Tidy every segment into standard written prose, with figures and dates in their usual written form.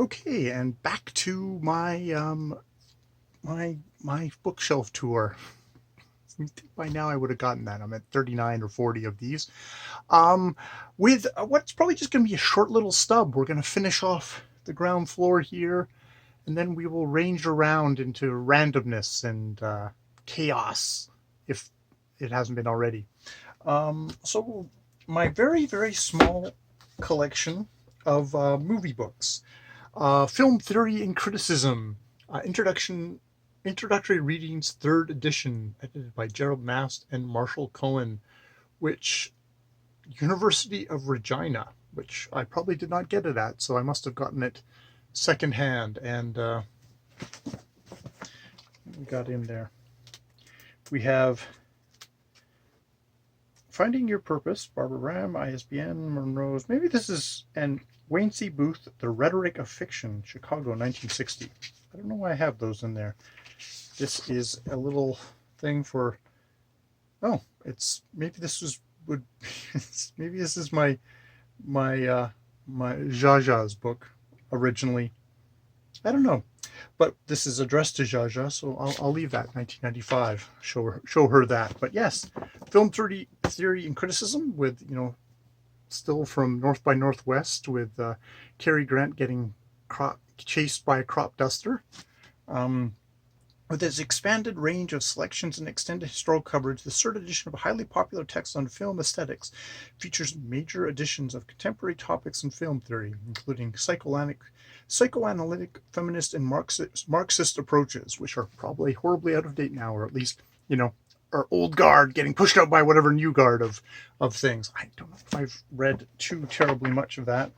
Okay, and back to my bookshelf tour. By now I would have gotten that. I'm at 39 or 40 of these. Um, with what's probably just going to be a short little stub. We're going to finish off the ground floor here, and then we will range around into randomness and chaos if it hasn't been already. So my very small collection of movie books. Film Theory and Criticism, Introductory Readings, third edition, edited by Gerald Mast and Marshall Cohen, which University of Regina, which I probably did not get it at, so I must have gotten it secondhand. And we got in there. We have Finding Your Purpose, Barbara Ram, ISBN, Monroe's. Maybe this is, and Wayne C. Booth, The Rhetoric of Fiction, Chicago, 1960. I don't know why I have those in there. This is a little thing for, oh, it's, maybe this is, would, maybe this is my Jaja's book originally. I don't know, but this is addressed to Jaja, so I'll leave that. 1995. Show her that. But yes, film theory and criticism with still from North by Northwest with Cary Grant getting chased by a crop duster. With its expanded range of selections and extended historical coverage, the third edition of a highly popular text on film aesthetics features major editions of contemporary topics in film theory, including psychoanalytic, feminist, and Marxist approaches, which are probably horribly out of date now, or at least, our old guard getting pushed out by whatever new guard of things. I don't know if I've read too terribly much of that.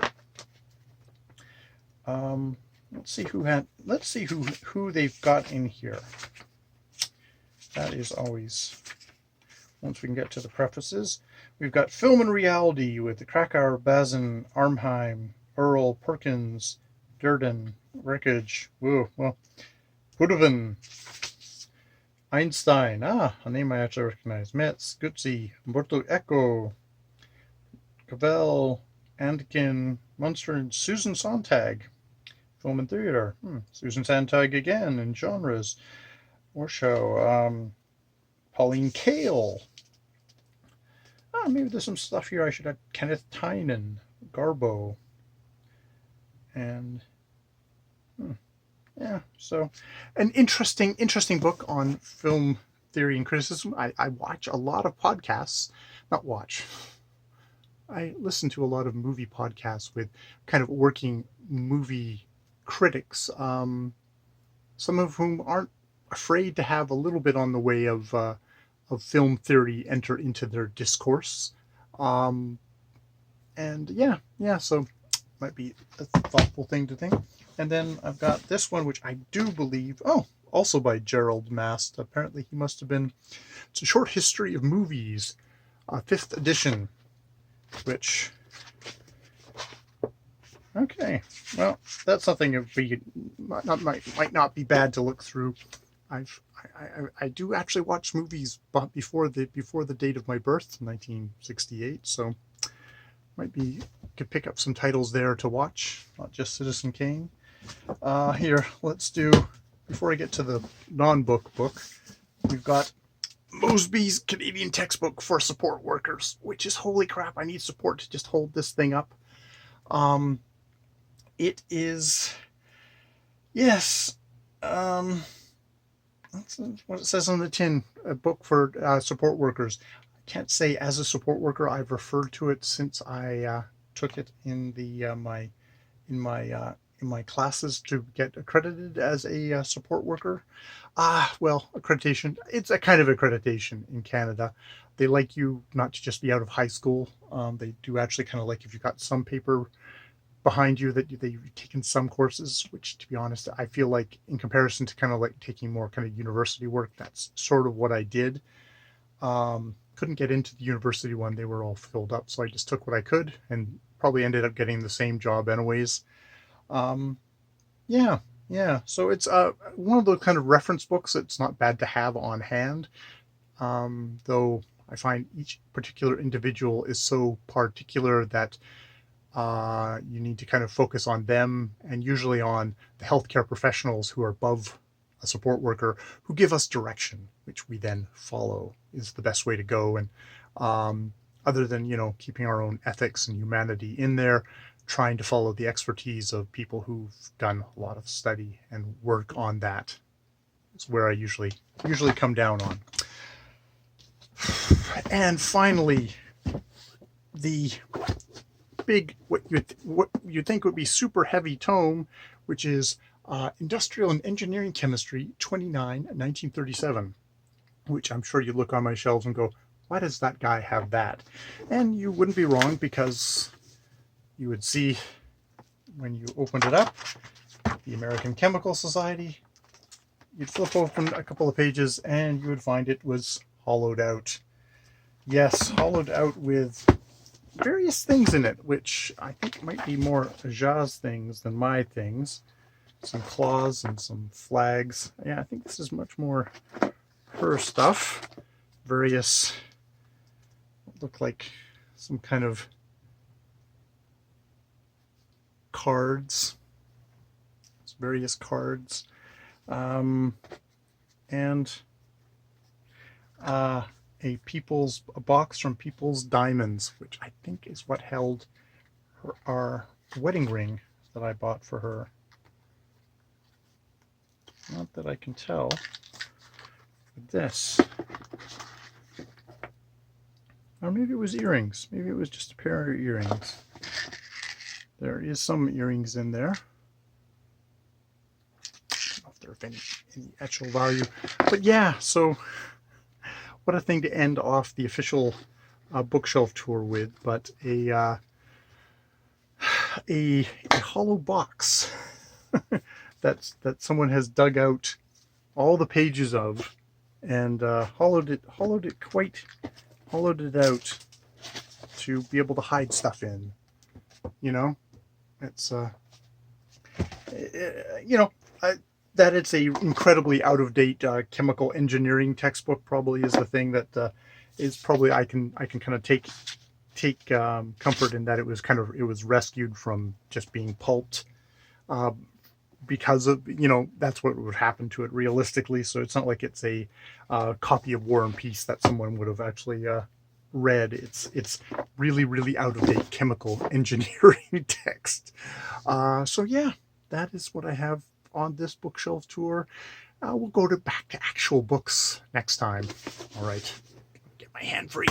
Let's see who they've got in here. That is always, once we can get to the prefaces. We've got Film and Reality with the Krakauer, Bazin, Arnheim, Earl, Perkins, Durden, Wreckage, Hudovin, Einstein, a name I actually recognize, Metz, Gutzi, Umberto Eco, Cavell, Andkin, Munster, and Susan Sontag. Film and Theater. Susan Sontag again in genres. Warshow. Pauline Kael. Maybe there's some stuff here I should have. Kenneth Tynan. Garbo. And so an interesting book on film theory and criticism. I watch a lot of podcasts. Not watch. I listen to a lot of movie podcasts with kind of working movie critics, some of whom aren't afraid to have a little bit on the way of film theory enter into their discourse. And so might be a thoughtful thing to think. And then I've got this one, which I do believe, also by Gerald Mast. Apparently he must have been, it's a short history of movies, 5th edition, which, okay, well, that's something that might not be bad to look through. I do actually watch movies before the date of my birth, 1968. So could pick up some titles there to watch, not just Citizen Kane. Here, let's do, before I get to the non-book book, we've got Mosby's Canadian Textbook for Support Workers, which is, holy crap, I need support to just hold this thing up. It is, yes, that's what it says on the tin, a book for support workers. I can't say as a support worker. I've referred to it since I took it in my classes to get accredited as a support worker. Accreditation. It's a kind of accreditation in Canada. They like you not to just be out of high school. They do actually kind of like if you've got some paper behind you that they've taken some courses, which, to be honest, I feel like in comparison to kind of like taking more kind of university work, that's sort of what I did. Couldn't get into the university one. They were all filled up. So I just took what I could and probably ended up getting the same job anyways. So it's one of those kind of reference books that's not bad to have on hand. Though I find each particular individual is so particular that You need to kind of focus on them, and usually on the healthcare professionals who are above a support worker, who give us direction, which we then follow, is the best way to go. And other than, you know, keeping our own ethics and humanity in there, trying to follow the expertise of people who've done a lot of study and work on that is where I usually come down on. And finally, the big, what you think would be super heavy tome, which is Industrial and Engineering Chemistry 29, 1937, which I'm sure you look on my shelves and go, why does that guy have that? And you wouldn't be wrong, because you would see when you opened it up, the American Chemical Society, you'd flip open a couple of pages and you would find it was hollowed out. Yes, hollowed out with various things in it, which I think might be more Ja's things than my things. Some claws and some flags. Yeah, I think this is much more her stuff. Various, look like some kind of cards. It's various cards. And a box from People's Diamonds, which I think is what held our wedding ring that I bought for her. Not that I can tell. But this. Or maybe it was earrings. Maybe it was just a pair of earrings. There is some earrings in there. I don't know if they're of any actual value. But yeah, so what a thing to end off the official bookshelf tour with, but a hollow box that someone has dug out all the pages of and hollowed it out to be able to hide stuff in. You know, it's you know, that it's a incredibly out-of-date chemical engineering textbook probably is the thing that is probably I can kind of take comfort in, that it was rescued from just being pulped, because of, you know, that's what would happen to it realistically. So it's not like it's a copy of War and Peace that someone would have actually read. It's really out-of-date chemical engineering text. So yeah, that is what I have on this bookshelf tour. We'll go back to actual books next time. All right, get my hand free.